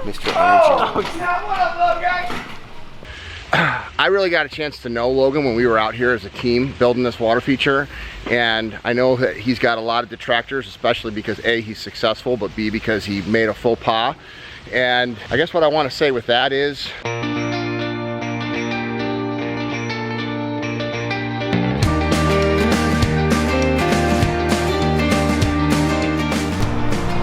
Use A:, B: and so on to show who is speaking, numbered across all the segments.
A: Mr. Energy. I really got a chance to know Logan when we were out here as a team building this water feature, and I know that he's got a lot of detractors, especially because A, he's successful, but B, because he made a faux pas. And I guess what I want to say with that is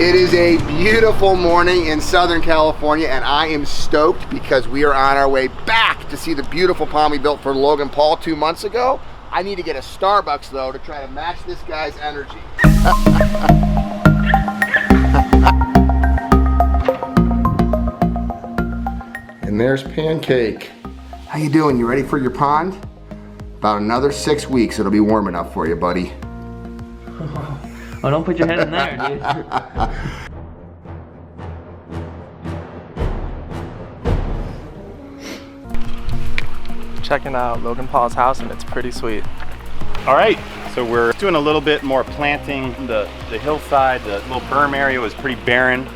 A: it is a beautiful morning in Southern California, and I am stoked because we are on our way back to see the beautiful pond we built for Logan Paul 2 months ago. I need to get a Starbucks though to try to match this guy's energy. And there's Pancake. How you doing? You ready for your pond? About another 6 weeks, it'll be warm enough for you, buddy.
B: Oh, don't put your head in there, dude.
C: Checking out Logan Paul's house, and it's pretty sweet.
D: All right, so we're doing a little bit more planting. The hillside, the little berm area was pretty barren.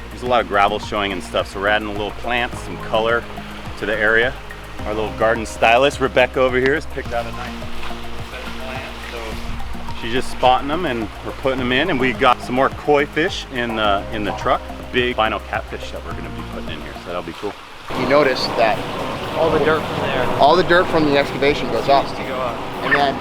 D: There's a lot of gravel showing and stuff, so we're adding a little plants, some color to the area. Our little garden stylist, Rebecca over here, has picked out a nice set of plants. So she's just spotting them and we're putting them in, and we got some more koi fish in the truck. A big albino catfish that we're gonna be putting in here, so that'll be cool.
A: You notice that
B: All the dirt from there.
A: all the dirt from the excavation goes up.
B: To go up.
A: And then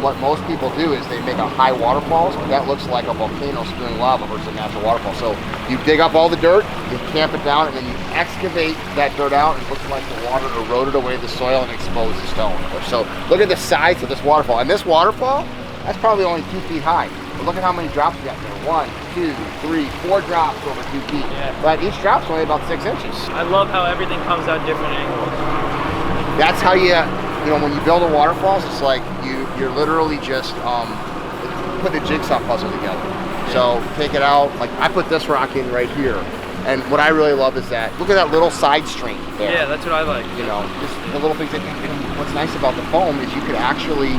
A: what most people do is they make a high waterfalls, but that looks like a volcano spewing lava versus a natural waterfall. So you dig up all the dirt, you camp it down, and then you excavate that dirt out, and it looks like the water eroded away the soil and exposed the stone. So look at the size of this waterfall. And this waterfall, that's probably only 2 feet high. But look at how many drops we got there. 1, 2, 3, 4 drops over 2 feet.
B: Yeah.
A: But each drop's only about 6 inches.
B: I love how everything comes out different angles.
A: That's how you know, when you build a waterfalls, it's like you're literally just putting a jigsaw puzzle together. So take it out, like I put this rock in right here. And what I really love is that, look at that little side stream there.
B: Yeah, that's what I like.
A: You know, just the little things that, and what's nice about the foam is you could actually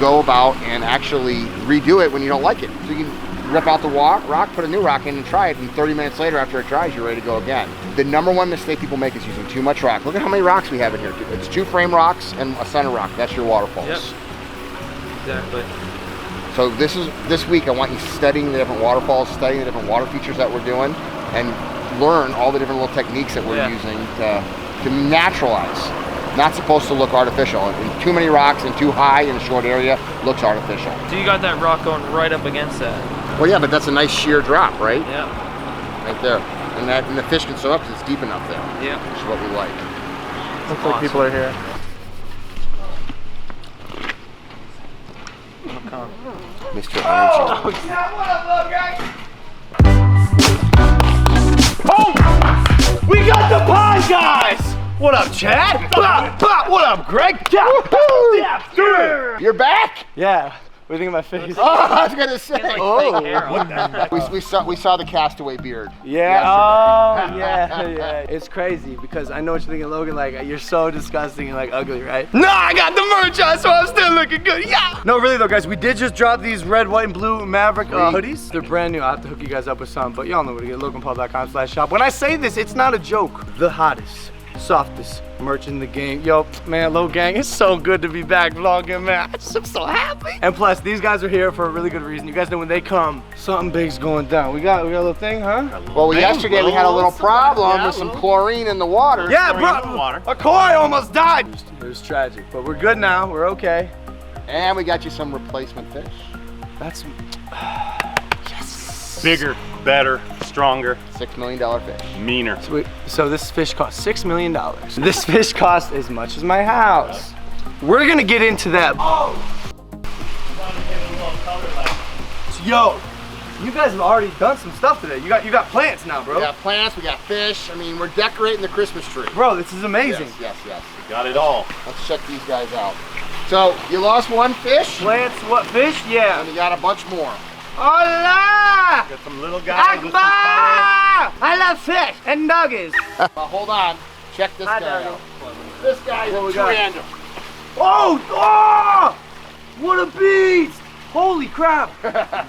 A: go about and actually redo it when you don't like it. So you can rip out the rock, put a new rock in and try it, and 30 minutes later after it dries, you're ready to go again. The #1 mistake people make is using too much rock. Look at how many rocks we have in here. It's 2 frame rocks and a center rock. That's your waterfalls.
B: Yep. Exactly.
A: So this week I want you studying the different waterfalls, studying the different water features that we're doing, and learn all the different little techniques that we're using to naturalize. Not supposed to look artificial. And too many rocks and too high in a short area looks artificial.
B: So you got that rock going right up against that.
A: Well, yeah, but that's a nice sheer drop, right?
B: Yeah.
A: Right there. And the fish can swim up because it's deep enough there.
B: Yeah.
A: Which is what we like.
C: Looks like people are here.
A: Mr. Energy.
E: Oh! We got the pond, guys! What up, Chad? What up, Greg?
A: You're back?
C: Yeah. What do you think of my face?
A: Oh, I was gonna say.
B: Fake hair on.
A: We saw the castaway beard.
C: Yeah.
A: yesterday.
C: Oh, yeah. It's crazy because I know what you're thinking, Logan. Like, you're so disgusting and like ugly, right?
E: No, I got the merch on, so I'm still looking good. Yeah. No, really though, guys, we did just drop these red, white, and blue Maverick hoodies. They're brand new. I have to hook you guys up with some, but y'all know where to get. LoganPaul.com/shop. When I say this, it's not a joke. The hottest, softest merch in the game. Yo, man, Low Gang, it's so good to be back vlogging, man. I'm so happy. And plus, these guys are here for a really good reason. You guys know when they come, something big's going down. We got a little thing, huh?
A: Well, yesterday we had a little problem with some chlorine in the water.
C: Yeah, bro. A koi almost died. It was tragic, but we're good now. We're okay.
A: And we got you some replacement fish.
C: That's
D: Bigger, better, stronger,
A: $6 million fish.
D: meaner.
C: sweet. So this fish cost $6 million. This fish cost as much as my house. We're gonna get into that. Oh! Yo, you guys have already done some stuff today. You got plants now, bro.
A: We got plants, we got fish. I mean, we're decorating the Christmas tree.
C: Bro, this is amazing.
A: Yes.
D: We got it all.
A: Let's check these guys out. So, you lost 1 fish,
C: Plants, what fish? Yeah.
A: and you got a bunch more.
C: Hola!
D: Got some little guys with some color.
C: I love fish and nuggies.
A: Well, hold on. Check this
C: Hi,
A: guy
C: Doggy.
A: out. This guy
C: What we
A: is
C: got?
A: random.
C: Oh! What a beast!
E: Holy crap!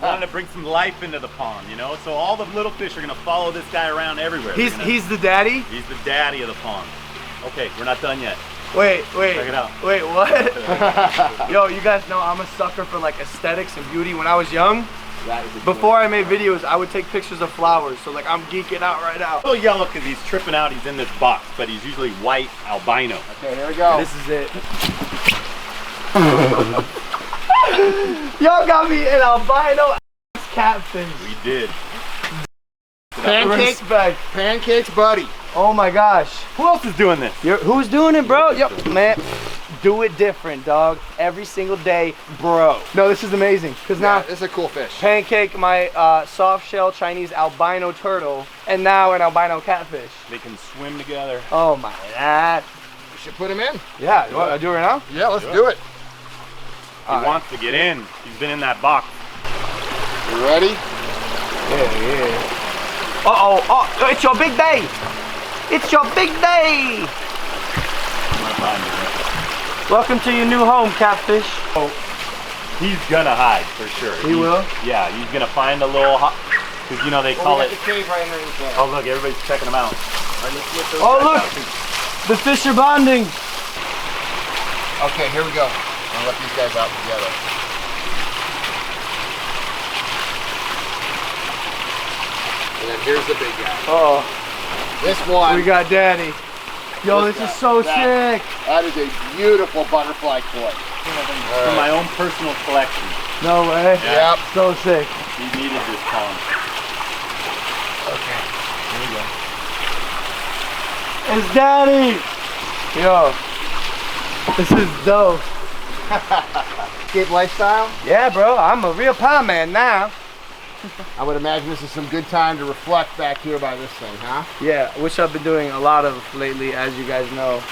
D: Wanted to bring some life into the pond, you know? So all the little fish are gonna follow this guy around everywhere.
E: He's the daddy?
D: He's the daddy of the pond. Okay, we're not done yet.
E: Wait.
D: Check it out.
E: Wait, what? Yo, you guys know I'm a sucker for like aesthetics and beauty. When I was young, before I made videos, I would take pictures of flowers. So like I'm geeking out right now.
D: A little yellow because he's tripping out. He's in this box, but he's usually white albino.
A: Okay, here we go.
E: This is it. Y'all got me an albino catfish.
D: We did.
A: Pancakes, buddy.
E: Oh my gosh.
D: Who else is doing this?
E: Who's doing it, bro? Yep, man. Do it different, dog. Every single day, bro. No, this is amazing. Because now,
A: this is a cool fish.
E: Pancake, my soft shell Chinese albino turtle, and now an albino catfish.
D: They can swim together.
E: Oh my god.
A: We should put him in.
E: Yeah, you want to do it right now?
A: Yeah, let's do it.
D: He wants to get in. He's been in that box.
A: You ready?
E: Yeah. Oh, it's your big day. It's your big day. Welcome to your new home, catfish.
D: Oh, he's gonna hide for sure.
E: He will?
D: Yeah, he's gonna find a little hot, because you know they call it.
A: The cave right underneath there.
D: Oh look, everybody's checking them out.
E: Oh look, the fish are bonding.
A: Okay, here we go. I'll let these guys out together. And then here's the big guy.
E: Oh,
A: this one.
E: we got daddy. Yo, this is so sick.
A: That is a beautiful butterfly koi.
D: From my own personal collection.
E: No way.
A: Yep.
E: So sick.
D: He needed this pond.
A: Okay. Here we go.
E: It's daddy. Yo, this is dope.
A: Escape lifestyle?
E: Yeah, bro, I'm a real pond man now.
A: I would imagine this is some good time to reflect back here by this thing, huh?
E: Yeah, which I've been doing a lot of lately, as you guys know.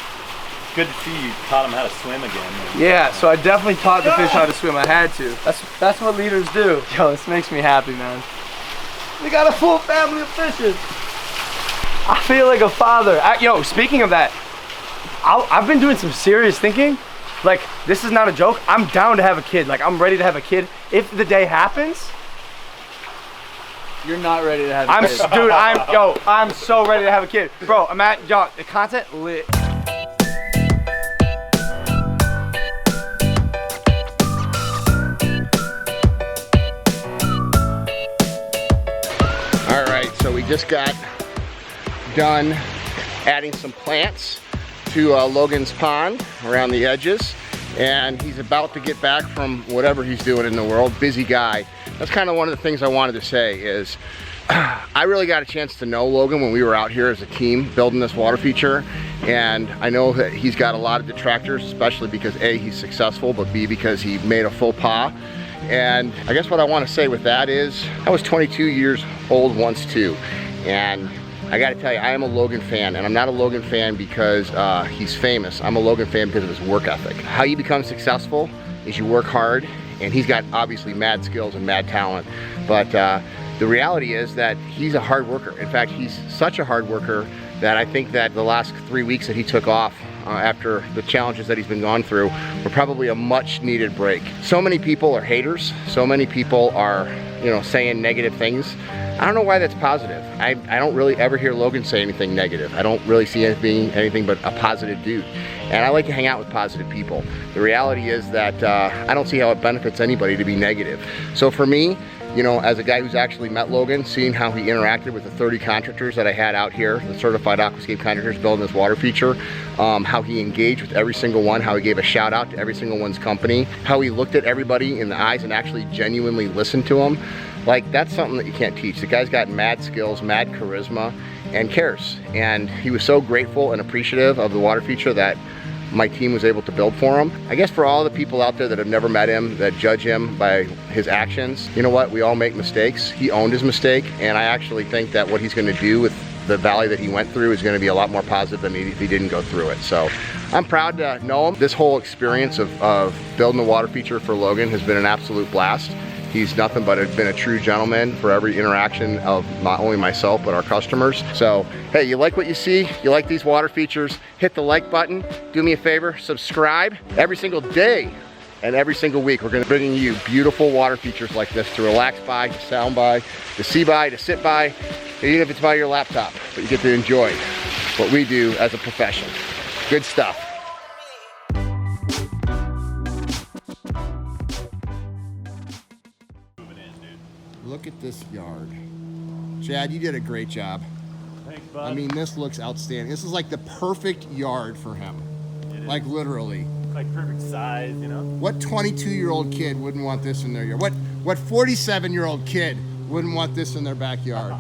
D: It's good to see you taught him how to swim again.
E: Yeah, so I definitely taught the fish how to swim. I had to. That's what leaders do. Yo, this makes me happy, man. We got a full family of fishes. I feel like a father. Yo, speaking of that, I've been doing some serious thinking. Like, this is not a joke. I'm down to have a kid. Like, I'm ready to have a kid. If the day happens,
C: You're not ready to have a kid.
E: dude, I'm so ready to have a kid. Bro, the content lit.
A: All right, so we just got done adding some plants to Logan's pond around the edges, and he's about to get back from whatever he's doing in the world. Busy guy. That's kind of one of the things I wanted to say is I really got a chance to know Logan when we were out here as a team building this water feature, and I know that he's got a lot of detractors, especially because A, he's successful, but B, because he made a faux pas. And I guess what I want to say with that is I was 22 years old once too, and I gotta tell you, I am a Logan fan, and I'm not a Logan fan because he's famous. I'm a Logan fan because of his work ethic. How you become successful is you work hard, and he's got obviously mad skills and mad talent, but the reality is that he's a hard worker. In fact, he's such a hard worker that I think that the last 3 weeks that he took off after the challenges that he's been gone through were probably a much needed break. So many people are haters. So many people are, saying negative things. I don't know why that's positive. I don't really ever hear Logan say anything negative. I don't really see it being anything but a positive dude. And I like to hang out with positive people. The reality is that I don't see how it benefits anybody to be negative. So for me, as a guy who's actually met Logan, seeing how he interacted with the 30 contractors that I had out here, the certified aquascape contractors building this water feature, how he engaged with every single one, how he gave a shout out to every single one's company, how he looked at everybody in the eyes and actually genuinely listened to them. Like, that's something that you can't teach. The guy's got mad skills, mad charisma, and cares. And he was so grateful and appreciative of the water feature that my team was able to build for him. I guess for all the people out there that have never met him, that judge him by his actions, you know what? We all make mistakes. He owned his mistake, and I actually think that what he's gonna do with the valley that he went through is gonna be a lot more positive than if he didn't go through it. So I'm proud to know him. This whole experience of building a water feature for Logan has been an absolute blast. He's nothing but been a true gentleman for every interaction of not only myself, but our customers. So, hey, you like what you see? You like these water features? Hit the like button. Do me a favor, subscribe. Every single day, And every single week, we're gonna bring you beautiful water features like this to relax by, to sound by, to see by, to sit by, even if it's by your laptop. But you get to enjoy what we do as a profession. Good stuff. Look at this yard. Chad, you did a great job.
D: Thanks, bud.
A: I mean, this looks outstanding. This is like the perfect yard for him. Like literally.
D: Like perfect size, you know?
A: What 22-year-old kid wouldn't want this in their yard? What 47-year-old kid wouldn't want this in their backyard?